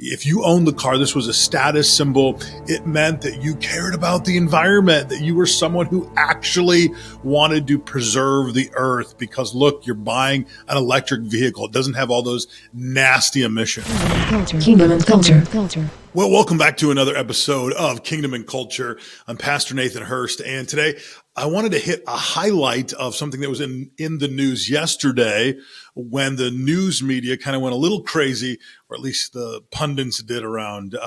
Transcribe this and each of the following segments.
if you owned the car, this was a status symbol. It meant that you cared about the environment, that you were someone who actually wanted to preserve the earth because, look, you're buying an electric vehicle. It doesn't have all those nasty emissions. Kingdom and culture. Well, welcome back to another episode of Kingdom and Culture. I'm Pastor Nathan Hurst, and today I wanted to hit a highlight of something that was in the news yesterday when the news media kind of went a little crazy, or at least the pundits did around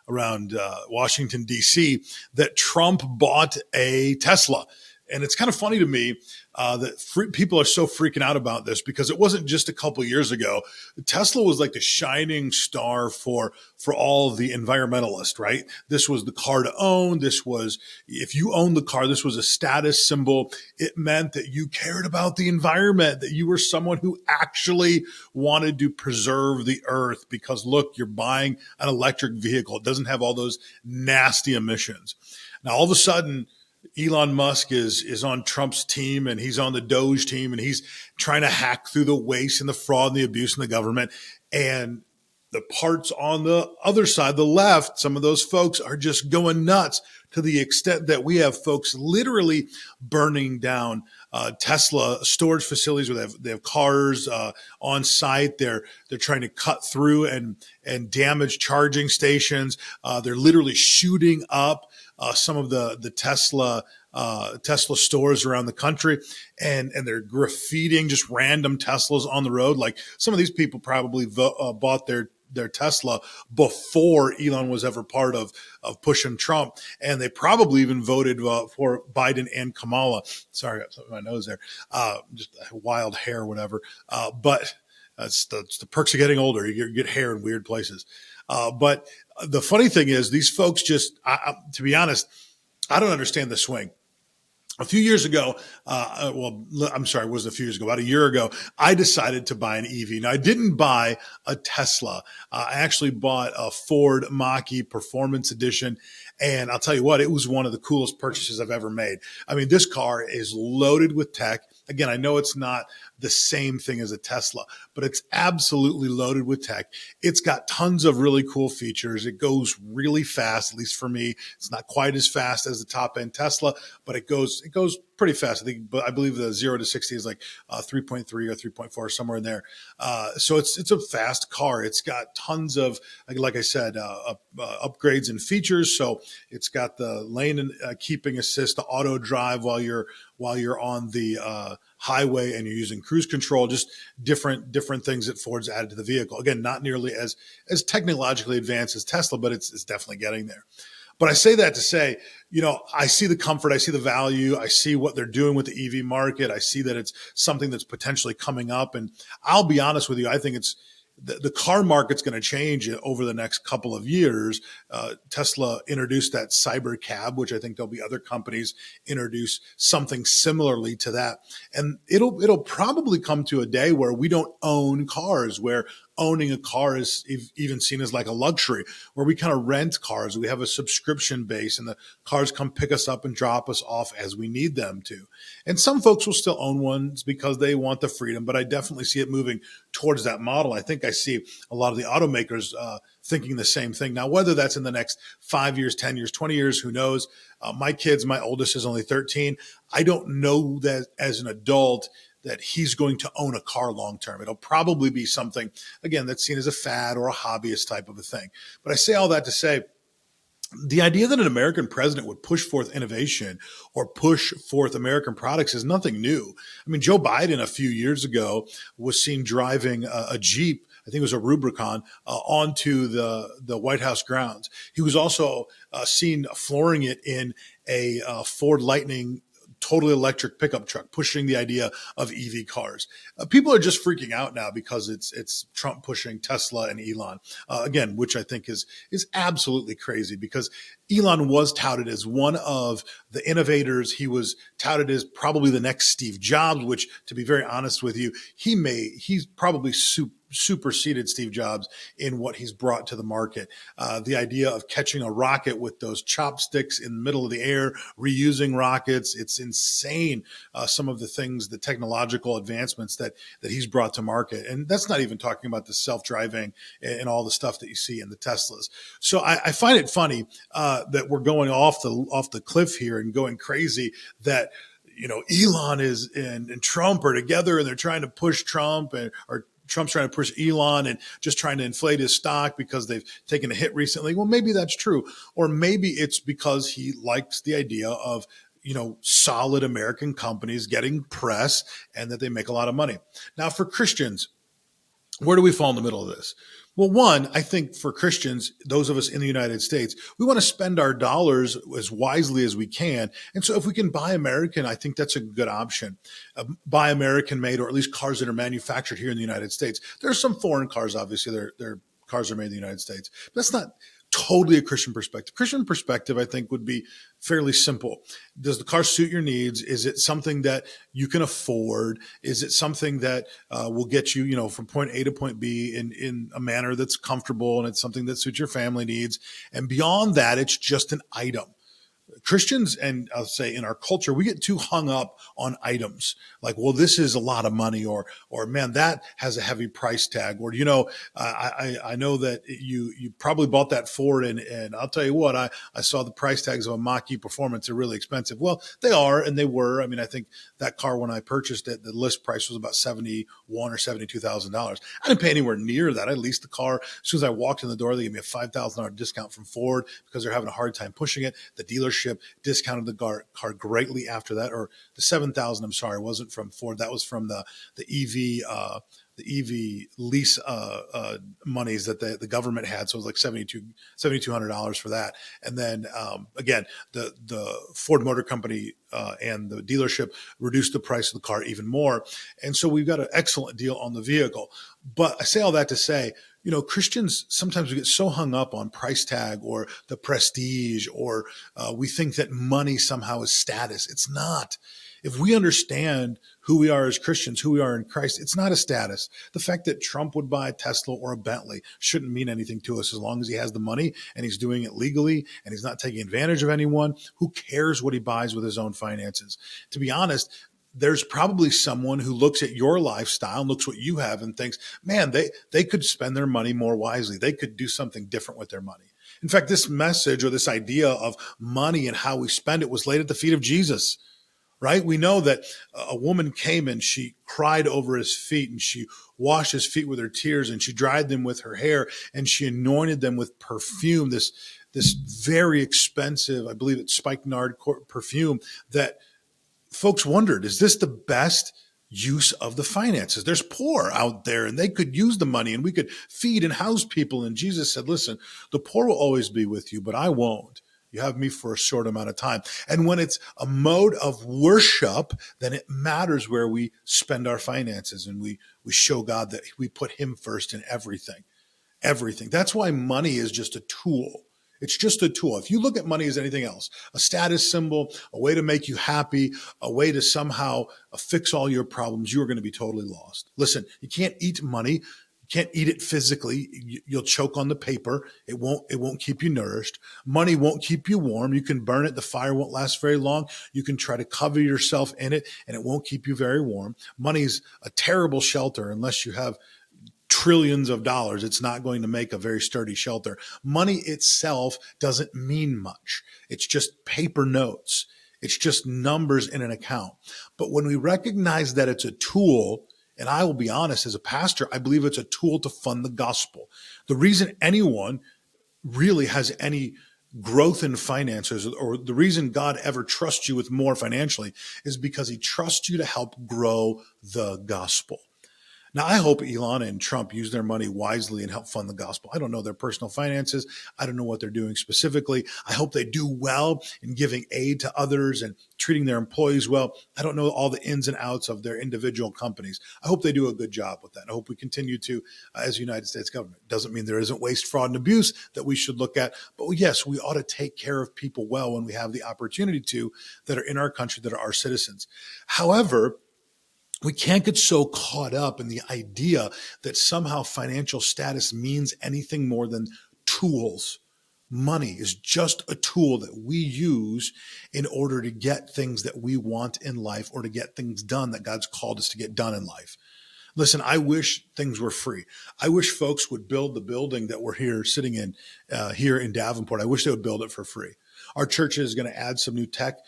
Washington, D.C., that Trump bought a Tesla. And it's kind of funny to me that people are so freaking out about this because it wasn't just a couple years ago. Tesla was like the shining star for all of the environmentalists, right? This was the car to own. This was, if you owned the car, this was a status symbol. It meant that you cared about the environment, that you were someone who actually wanted to preserve the earth because, look, you're buying an electric vehicle. It doesn't have all those nasty emissions. Now, all of a sudden, Elon Musk is on Trump's team and he's on the Doge team and he's trying to hack through the waste and the fraud and the abuse in the government. And the parts on the other side, the left, some of those folks are just going nuts to the extent that we have folks literally burning down Tesla storage facilities where they have cars on site. They're trying to cut through and damage charging stations. They're literally shooting up some of the Tesla stores around the country, and they're graffitiing just random Teslas on the road. Like some of these people probably bought their Tesla before Elon was ever part of pushing Trump, and they probably even voted for Biden and Kamala. Sorry, I got something in my nose there. Just wild hair, or whatever. But it's the perks of getting older. You get hair in weird places. But the funny thing is, these folks just, to be honest, I don't understand the swing. A few years ago, it wasn't a few years ago, about a year ago, I decided to buy an EV. Now, I didn't buy a Tesla. I actually bought a Ford Mach-E Performance Edition. And I'll tell you what, it was one of the coolest purchases I've ever made. I mean, this car is loaded with tech. Again, I know it's not the same thing as a Tesla, but it's absolutely loaded with tech. It's got tons of really cool features. It goes really fast, at least for me. It's not quite as fast as the top end Tesla, but it goes pretty fast. I believe the 0 to 60 is like 3.3 or 3.4, somewhere in there. So it's a fast car. It's got tons of, like I said, upgrades and features. So it's got the lane and keeping assist, the auto drive while you're on the highway and you're using cruise control, just different things that Ford's added to the vehicle. Again, not nearly as technologically advanced as Tesla, but it's definitely getting there. But I say that to say, I see the comfort, I see the value, I see what they're doing with the EV market. I see that it's something that's potentially coming up. And I'll be honest with you, I think the car market's going to change over the next couple of years. Tesla introduced that cyber cab, which I think there'll be other companies introduce something similarly to that. And it'll probably come to a day where we don't own cars, where owning a car is even seen as like a luxury, where we kind of rent cars. We have a subscription base and the cars come pick us up and drop us off as we need them to. And some folks will still own ones because they want the freedom, but I definitely see it moving towards that model. I think I see a lot of the automakers thinking the same thing. Now, whether that's in the next 5 years, 10 years, 20 years, who knows? My oldest is only 13. I don't know that as an adult that he's going to own a car long term. It'll probably be something, again, that's seen as a fad or a hobbyist type of a thing. But I say all that to say, the idea that an American president would push forth innovation or push forth American products is nothing new. I mean, Joe Biden a few years ago was seen driving a Jeep, I think it was a Rubicon, onto the White House grounds. He was also seen flooring it in a Ford Lightning totally electric pickup truck, pushing the idea of EV cars. People are just freaking out now because it's Trump pushing Tesla and Elon, again, which I think is absolutely crazy, because Elon was touted as one of the innovators. He was touted as probably the next Steve Jobs, which, to be very honest with you, he's probably superseded Steve Jobs in what he's brought to the market. The idea of catching a rocket with those chopsticks in the middle of the air, reusing rockets, it's insane. Some of the things, the technological advancements that he's brought to market. And that's not even talking about the self-driving and all the stuff that you see in the Teslas. So I find it funny that we're going off the cliff here and going crazy that Elon and Trump are together and they're trying to push Trump or Trump's trying to push Elon and just trying to inflate his stock because they've taken a hit recently. Well, maybe that's true. Or maybe it's because he likes the idea of, solid American companies getting press and that they make a lot of money. Now, for Christians, where do we fall in the middle of this? Well, one, I think for Christians, those of us in the United States, we want to spend our dollars as wisely as we can. And so if we can buy American, I think that's a good option. Buy American made, or at least cars that are manufactured here in the United States. There are some foreign cars, obviously, their cars are made in the United States. But that's not totally a Christian perspective. Christian perspective, I think, would be fairly simple. Does the car suit your needs? Is it something that you can afford? Is it something that will get you, from point A to point B in a manner that's comfortable, and it's something that suits your family needs? And beyond that, it's just an item. Christians, and I'll say in our culture, we get too hung up on items like, well, this is a lot of money, or man, that has a heavy price tag, or I know that you probably bought that Ford, and I'll tell you what, I saw the price tags of a Mach-E Performance are really expensive. Well, they are, and they were. I mean, I think that car when I purchased it, the list price was about $71,000 or $72,000. I didn't pay anywhere near that. I leased the car. As soon as I walked in the door, they gave me a $5,000 discount from Ford because they're having a hard time pushing it. The dealership discounted the car greatly after that, or the 7,000. I'm sorry, wasn't from Ford. That was from the EV lease monies that the government had. So it was like $7,200 for that. And then again, the Ford Motor Company and the dealership reduced the price of the car even more. And so we've got an excellent deal on the vehicle. But I say all that to say, Christians, sometimes we get so hung up on price tag or the prestige, or we think that money somehow is status. It's not. If we understand who we are as Christians, who we are in Christ, it's not a status. The fact that Trump would buy a Tesla or a Bentley shouldn't mean anything to us as long as he has the money and he's doing it legally and he's not taking advantage of anyone. Who cares what he buys with his own finances? To be honest, there's probably someone who looks at your lifestyle and looks what you have and thinks, man, they could spend their money more wisely. They could do something different with their money. In fact, this message or this idea of money and how we spend it was laid at the feet of Jesus. Right? We know that a woman came and she cried over his feet, and she washed his feet with her tears, and she dried them with her hair, and she anointed them with perfume, this very expensive, I believe it's spikenard perfume, that folks wondered, is this the best use of the finances? There's poor out there and they could use the money and we could feed and house people. And Jesus said, listen, the poor will always be with you, but I won't. You have me for a short amount of time. And when it's a mode of worship, then it matters where we spend our finances, and we show God that we put him first in everything. Everything. That's why money is just a tool. It's just a tool. If you look at money as anything else, a status symbol, a way to make you happy, a way to somehow fix all your problems, you are going to be totally lost. Listen, you can't eat money. You can't eat it physically. You'll choke on the paper. It won't keep you nourished. Money won't keep you warm. You can burn it. The fire won't last very long. You can try to cover yourself in it, and it won't keep you very warm. Money's a terrible shelter unless you have trillions of dollars. It's not going to make a very sturdy shelter. Money itself doesn't mean much. It's just paper notes. It's just numbers in an account. But when we recognize that it's a tool, and I will be honest, as a pastor, I believe it's a tool to fund the gospel. The reason anyone really has any growth in finances, or the reason God ever trusts you with more financially, is because he trusts you to help grow the gospel. Now, I hope Elon and Trump use their money wisely and help fund the gospel. I don't know their personal finances. I don't know what they're doing specifically. I hope they do well in giving aid to others and treating their employees well. I don't know all the ins and outs of their individual companies. I hope they do a good job with that. I hope we continue to, as United States government. Doesn't mean there isn't waste, fraud, and abuse that we should look at. But yes, we ought to take care of people well when we have the opportunity to, that are in our country, that are our citizens. However, we can't get so caught up in the idea that somehow financial status means anything more than tools. Money is just a tool that we use in order to get things that we want in life, or to get things done that God's called us to get done in life. Listen, I wish things were free. I wish folks would build the building that we're here sitting in here in Davenport. I wish they would build it for free. Our church is going to add some new tech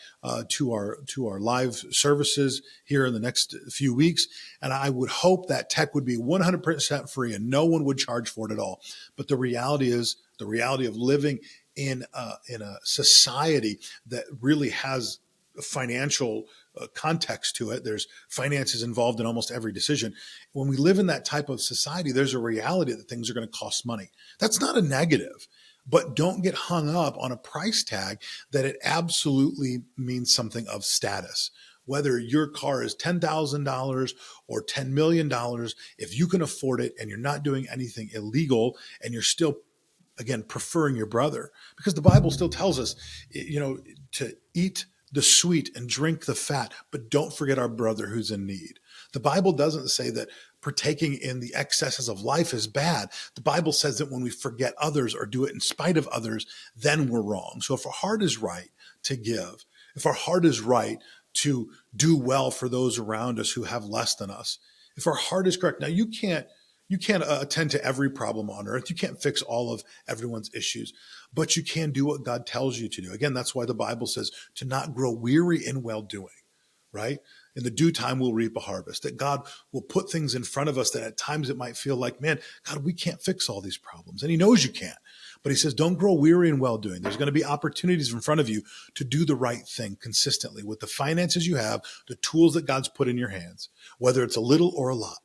to our live services here in the next few weeks, and I would hope that tech would be 100% free and no one would charge for it at all. But the reality is, the reality of living in a society that really has financial context to it. There's finances involved in almost every decision. When we live in that type of society, there's a reality that things are going to cost money. That's not a negative, but don't get hung up on a price tag that it absolutely means something of status. Whether your car is $10,000 or $10 million, if you can afford it and you're not doing anything illegal and you're still, again, preferring your brother, because the Bible still tells us, to eat the sweet and drink the fat, but don't forget our brother who's in need. The Bible doesn't say that partaking in the excesses of life is bad. The Bible says that when we forget others or do it in spite of others, then we're wrong. So if our heart is right to give, if our heart is right to do well for those around us who have less than us, if our heart is correct, now you can't attend to every problem on earth. You can't fix all of everyone's issues, but you can do what God tells you to do. Again, that's why the Bible says to not grow weary in well-doing, right? In the due time, we'll reap a harvest, that God will put things in front of us that at times it might feel like, man, God, we can't fix all these problems. And he knows you can't. But he says, don't grow weary in well-doing. There's going to be opportunities in front of you to do the right thing consistently with the finances you have, the tools that God's put in your hands, whether it's a little or a lot.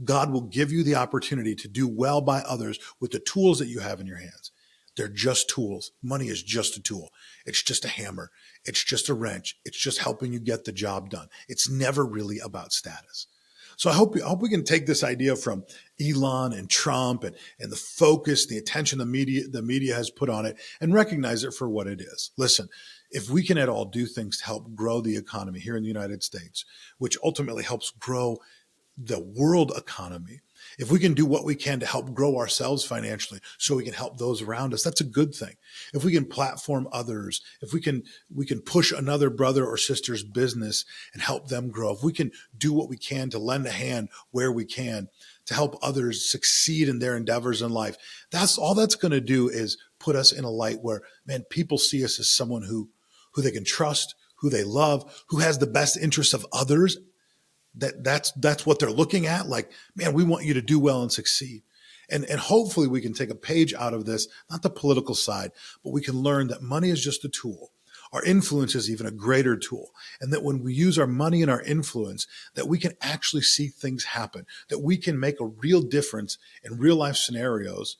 God will give you the opportunity to do well by others with the tools that you have in your hands. They're just tools. Money is just a tool. It's just a hammer. It's just a wrench. It's just helping you get the job done. It's never really about status. So I hope we can take this idea from Elon and Trump and the focus, the attention the media has put on it, and recognize it for what it is. Listen, if we can at all do things to help grow the economy here in the United States, which ultimately helps grow the world economy, if we can do what we can to help grow ourselves financially so we can help those around us, that's a good thing. If we can platform others, if we can push another brother or sister's business and help them grow, if we can do what we can to lend a hand where we can to help others succeed in their endeavors in life, that's all that's going to do is put us in a light where, man, people see us as someone who they can trust, who they love, who has the best interests of others. That's what they're looking at. Like, man, we want you to do well and succeed. And hopefully we can take a page out of this, not the political side, but we can learn that money is just a tool. Our influence is even a greater tool. And that when we use our money and our influence, that we can actually see things happen, that we can make a real difference in real life scenarios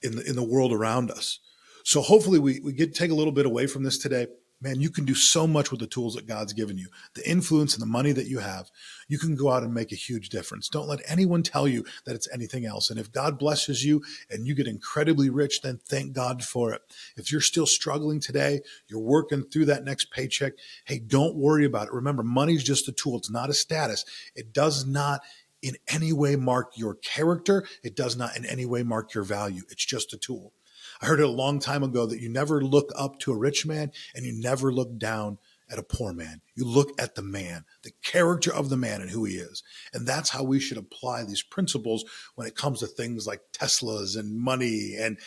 in the world around us. So hopefully we take a little bit away from this today. Man, you can do so much with the tools that God's given you, the influence and the money that you have. You can go out and make a huge difference. Don't let anyone tell you that it's anything else. And if God blesses you and you get incredibly rich, then thank God for it. If you're still struggling today, you're working through that next paycheck, hey, don't worry about it. Remember, money's just a tool. It's not a status. It does not in any way mark your character. It does not in any way mark your value. It's just a tool. I heard it a long time ago that you never look up to a rich man and you never look down at a poor man. You look at the man, the character of the man and who he is. And that's how we should apply these principles when it comes to things like Teslas and money and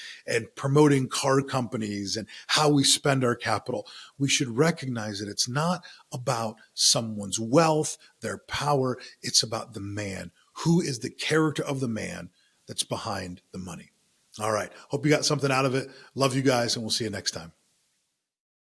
promoting car companies and how we spend our capital. We should recognize that it's not about someone's wealth, their power. It's about the man. Who is the character of the man that's behind the money? All right. Hope you got something out of it. Love you guys, and we'll see you next time.